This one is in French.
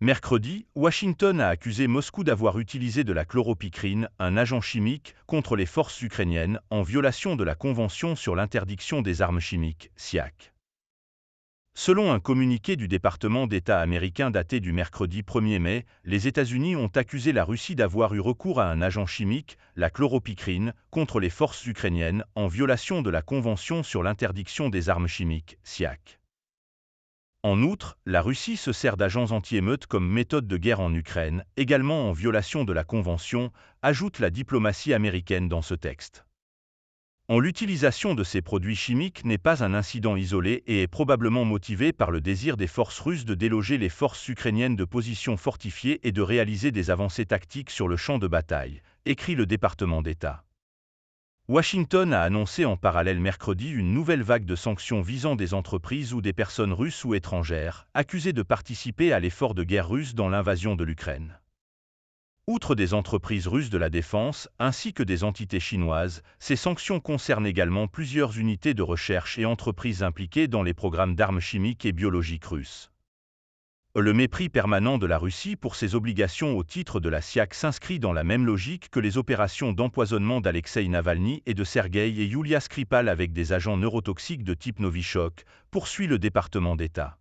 Mercredi, Washington a accusé Moscou d'avoir utilisé de la chloropicrine, un agent chimique, contre les forces ukrainiennes, en violation de la Convention sur l'interdiction des armes chimiques, CIAC. Selon un communiqué du département d'État américain daté du mercredi 1er mai, les États-Unis ont accusé la Russie d'avoir eu recours à un agent chimique, la chloropicrine, contre les forces ukrainiennes, en violation de la Convention sur l'interdiction des armes chimiques, CIAC. En outre, la Russie se sert d'agents anti-émeutes comme méthode de guerre en Ukraine, également en violation de la Convention, ajoute la diplomatie américaine dans ce texte. L'utilisation de ces produits chimiques n'est pas un incident isolé et est probablement motivé par le désir des forces russes de déloger les forces ukrainiennes de positions fortifiées et de réaliser des avancées tactiques sur le champ de bataille, écrit le département d'État. Washington a annoncé en parallèle mercredi une nouvelle vague de sanctions visant des entreprises ou des personnes russes ou étrangères, accusées de participer à l'effort de guerre russe dans l'invasion de l'Ukraine. Outre des entreprises russes de la défense, ainsi que des entités chinoises, ces sanctions concernent également plusieurs unités de recherche et entreprises impliquées dans les programmes d'armes chimiques et biologiques russes. Le mépris permanent de la Russie pour ses obligations au titre de la CIAC s'inscrit dans la même logique que les opérations d'empoisonnement d'Alexeï Navalny et de Sergueï et Yulia Skripal avec des agents neurotoxiques de type Novichok, poursuit le département d'État.